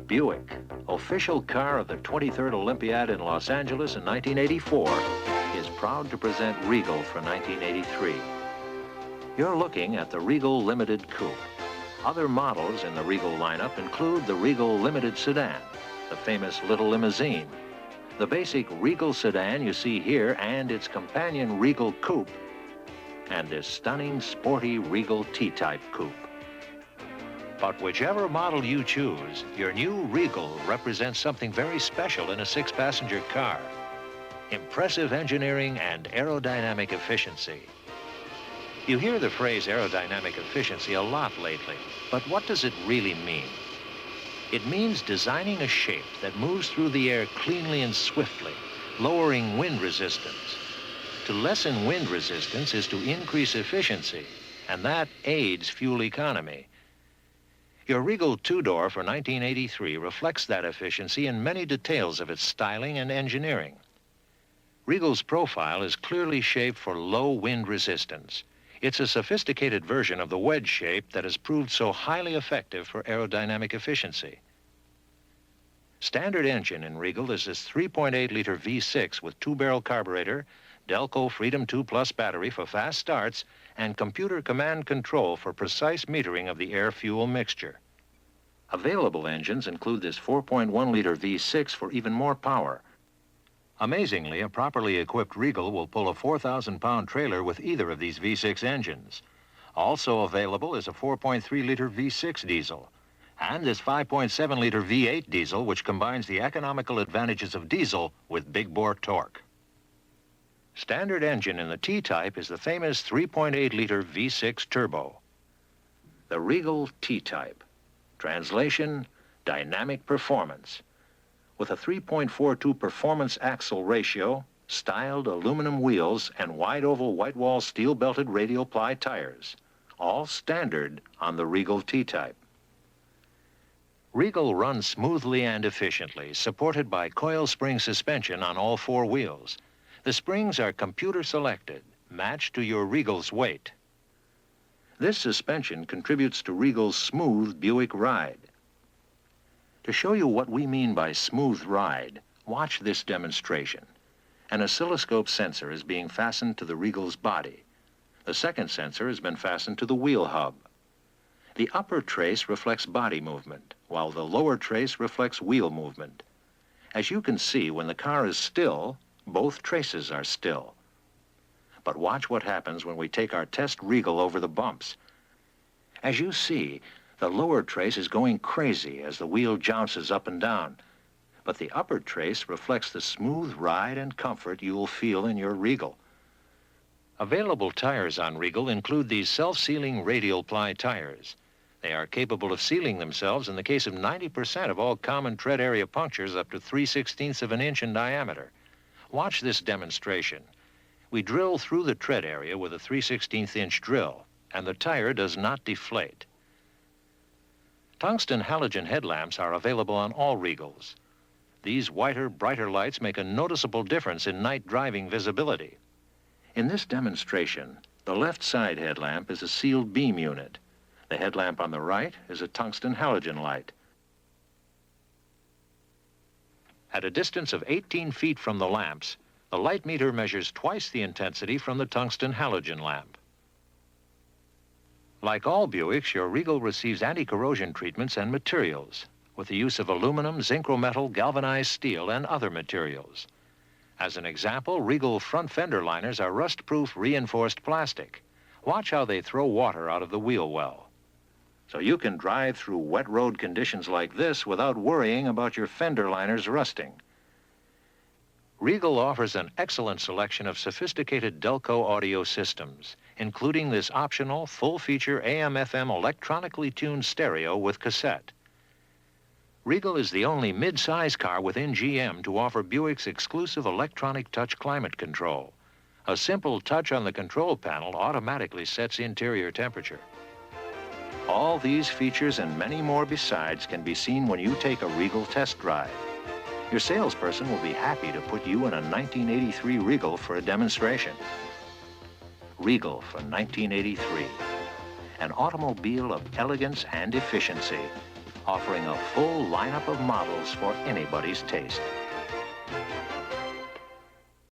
Buick, official car of the 23rd Olympiad in Los Angeles in 1984, is proud to present Regal for 1983. You're looking at the Regal Limited Coupe. Other models in the Regal lineup include the Regal Limited Sedan, the famous little limousine, the basic Regal sedan you see here and its companion Regal Coupe, and this stunning sporty Regal T-Type coupe. But whichever model you choose, your new Regal represents something very special in a six-passenger car. Impressive engineering and aerodynamic efficiency. You hear the phrase aerodynamic efficiency a lot lately, but what does it really mean? It means designing a shape that moves through the air cleanly and swiftly, lowering wind resistance. To lessen wind resistance is to increase efficiency, and that aids fuel economy. Your Regal two-door for 1983 reflects that efficiency in many details of its styling and engineering. Regal's profile is clearly shaped for low wind resistance. It's a sophisticated version of the wedge shape that has proved so highly effective for aerodynamic efficiency. Standard engine in Regal is this 3.8-liter V6 with two-barrel carburetor, Delco Freedom 2 Plus battery for fast starts, and computer command control for precise metering of the air-fuel mixture. Available engines include this 4.1-liter V6 for even more power. Amazingly, a properly equipped Regal will pull a 4,000-pound trailer with either of these V6 engines. Also available is a 4.3-liter V6 diesel, and this 5.7-liter V8 diesel, which combines the economical advantages of diesel with big-bore torque. Standard engine in the T-Type is the famous 3.8-liter V6 turbo. The Regal T-Type. Translation, dynamic performance. With a 3.42 performance axle ratio, styled aluminum wheels, and wide-oval white-wall steel-belted radial ply tires. All standard on the Regal T-Type. Regal runs smoothly and efficiently, supported by coil spring suspension on all four wheels. The springs are computer selected, matched to your Regal's weight. This suspension contributes to Regal's smooth Buick ride. To show you what we mean by smooth ride, watch this demonstration. An oscilloscope sensor is being fastened to the Regal's body. The second sensor has been fastened to the wheel hub. The upper trace reflects body movement, while the lower trace reflects wheel movement. As you can see, when the car is still, both traces are still. But watch what happens when we take our test Regal over the bumps. As you see, the lower trace is going crazy as the wheel jounces up and down. But the upper trace reflects the smooth ride and comfort you'll feel in your Regal. Available tires on Regal include these self-sealing radial ply tires. They are capable of sealing themselves in the case of 90% of all common tread area punctures up to 3/16 of an inch in diameter. Watch this demonstration. We drill through the tread area with a 3/16 inch drill, and the tire does not deflate. Tungsten halogen headlamps are available on all Regals. These whiter, brighter lights make a noticeable difference in night driving visibility. In this demonstration, the left side headlamp is a sealed beam unit. The headlamp on the right is a tungsten halogen light. At a distance of 18 feet from the lamps, the light meter measures twice the intensity from the tungsten halogen lamp. Like all Buicks, your Regal receives anti-corrosion treatments and materials with the use of aluminum, zinc-metal, galvanized steel, and other materials. As an example, Regal front fender liners are rust-proof reinforced plastic. Watch how they throw water out of the wheel well. So you can drive through wet road conditions like this without worrying about your fender liners rusting. Regal offers an excellent selection of sophisticated Delco audio systems, including this optional full-feature AM/FM electronically tuned stereo with cassette. Regal is the only mid-size car within GM to offer Buick's exclusive electronic touch climate control. A simple touch on the control panel automatically sets interior temperature. All these features and many more besides can be seen when you take a Regal test drive. Your salesperson will be happy to put you in a 1983 Regal for a demonstration. Regal for 1983. An automobile of elegance and efficiency. offering a full lineup of models for anybody's taste.